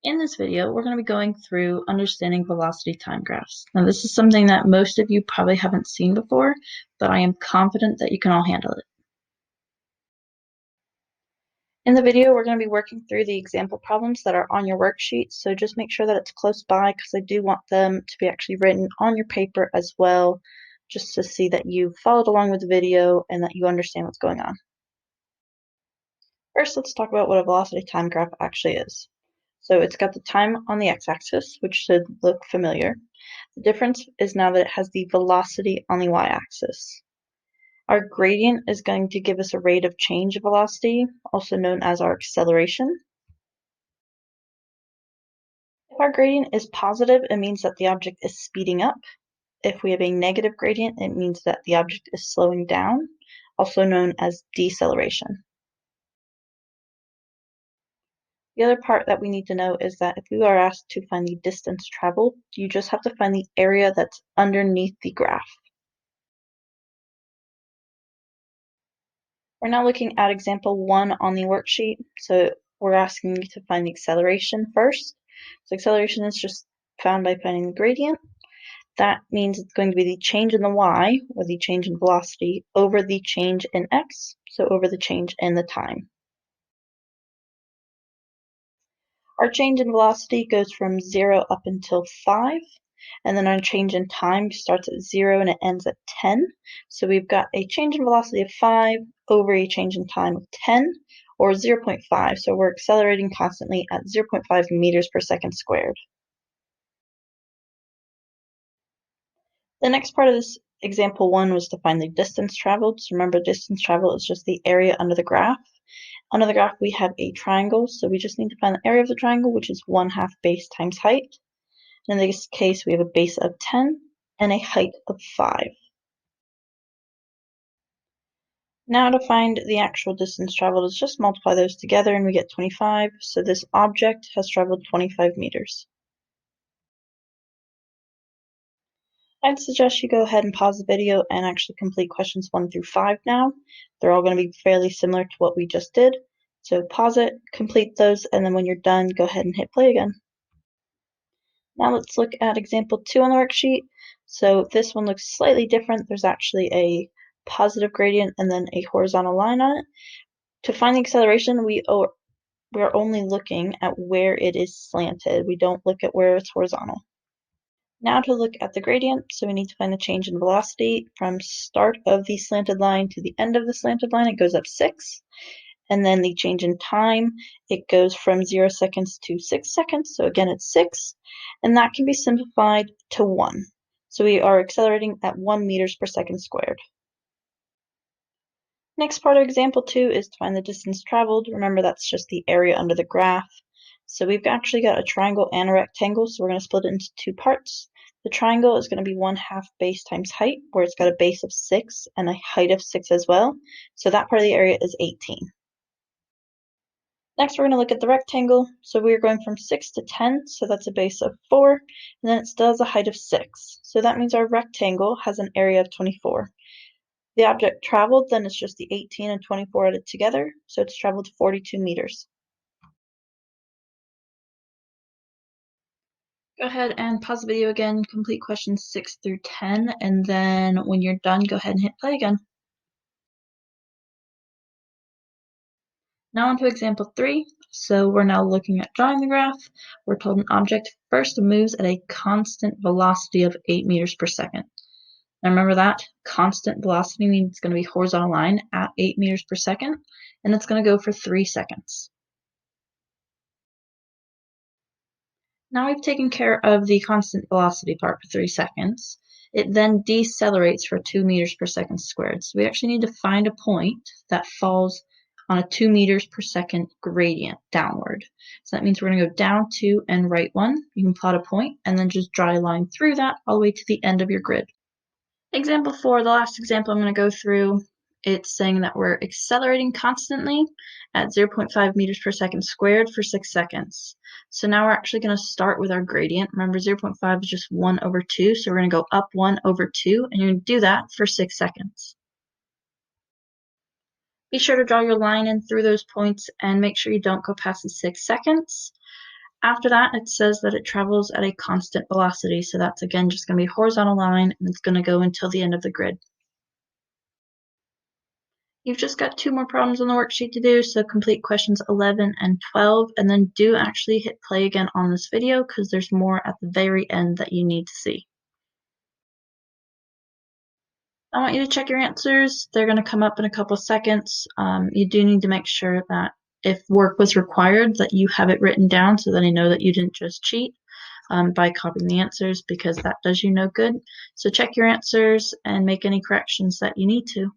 In this video, we're going to be going through understanding velocity time graphs. Now, this is something that most of you probably haven't seen before, but I am confident that you can all handle it. In the video, we're going to be working through the example problems that are on your worksheet, so just make sure that it's close by because I do want them to be actually written on your paper as well, just to see that you followed along with the video and that you understand what's going on. First, let's talk about what a velocity time graph actually is. So it's got the time on the x-axis, which should look familiar. The difference is now that it has the velocity on the y-axis. Our gradient is going to give us a rate of change of velocity, also known as our acceleration. If our gradient is positive, it means that the object is speeding up. If we have a negative gradient, it means that the object is slowing down, also known as deceleration. The other part that we need to know is that if you are asked to find the distance traveled, you just have to find the area that's underneath the graph. We're now looking at example 1 on the worksheet. So we're asking you to find the acceleration first. So acceleration is just found by finding the gradient. That means it's going to be the change in the y, or the change in velocity, over the change in x, so over the change in the time. Our change in velocity goes from 0 up until 5, and then our change in time starts at 0 and it ends at 10. So we've got a change in velocity of 5 over a change in time of 10, or 0.5. So we're accelerating constantly at 0.5 meters per second squared. The next part of this example 1 was to find the distance traveled. So remember, distance traveled is just the area under the graph. Under the graph, we have a triangle, so we just need to find the area of the triangle, which is 1/2 base times height. In this case, we have a base of 10 and a height of 5. Now to find the actual distance traveled is just multiply those together and we get 25. So this object has traveled 25 meters. I'd suggest you go ahead and pause the video and actually complete questions 1 through 5 now. They're all going to be fairly similar to what we just did. So pause it, complete those, and then when you're done, go ahead and hit play again. Now let's look at example 2 on the worksheet. So this one looks slightly different. There's actually a positive gradient and then a horizontal line on it. To find the acceleration, we're only looking at where it is slanted. We don't look at where it's horizontal. Now to look at the gradient, so we need to find the change in velocity from start of the slanted line to the end of the slanted line. It goes up 6. And then the change in time, it goes from 0 seconds to 6 seconds. So again, it's 6. And that can be simplified to 1. So we are accelerating at 1 meters per second squared. Next part of example 2 is to find the distance traveled. Remember, that's just the area under the graph. So we've actually got a triangle and a rectangle, so we're going to split it into 2 parts. The triangle is going to be 1/2 base times height, where it's got a base of 6 and a height of 6 as well. So that part of the area is 18. Next, we're going to look at the rectangle. So we're going from 6 to 10, so that's a base of 4, and then it still has a height of 6. So that means our rectangle has an area of 24. The object traveled, then it's just the 18 and 24 added together, so it's traveled 42 meters. Go ahead and pause the video again, complete questions 6 through 10, and then when you're done, go ahead and hit play again. Now on to example 3. So we're now looking at drawing the graph. We're told an object first moves at a constant velocity of 8 meters per second. Now remember that constant velocity means it's going to be horizontal line at 8 meters per second, and it's going to go for 3 seconds. Now we've taken care of the constant velocity part for 3 seconds. It then decelerates for 2 meters per second squared. So we actually need to find a point that falls on a 2 meters per second gradient downward. So that means we're going to go down 2 and right 1. You can plot a point and then just draw a line through that all the way to the end of your grid. Example 4, the last example I'm going to go through, it's saying that we're accelerating constantly at 0.5 meters per second squared for 6 seconds. So now we're actually going to start with our gradient. Remember, 0.5 is just 1 over 2, so we're going to go up 1 over 2, and you're going to do that for 6 seconds. Be sure to draw your line in through those points and make sure you don't go past the 6 seconds. After that, it says that it travels at a constant velocity, so that's again just going to be a horizontal line, and it's going to go until the end of the grid. You've just got 2 more problems on the worksheet to do, so complete questions 11 and 12, and then do actually hit play again on this video because there's more at the very end that you need to see. I want you to check your answers. They're going to come up in a couple of seconds. You do need to make sure that if work was required, that you have it written down so that I know that you didn't just cheat by copying the answers, because that does you no good. So check your answers and make any corrections that you need to.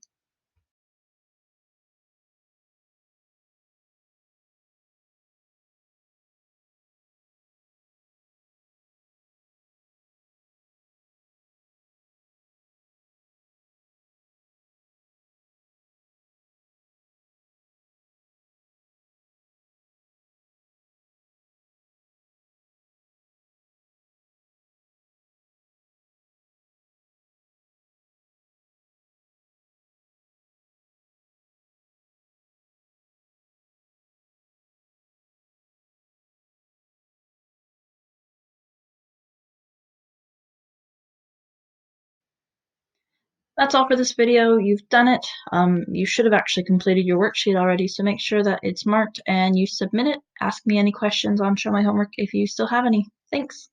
That's all for this video. You've done it. You should have actually completed your worksheet already, so make sure that it's marked and you submit it. Ask me any questions on Show My Homework if you still have any. Thanks.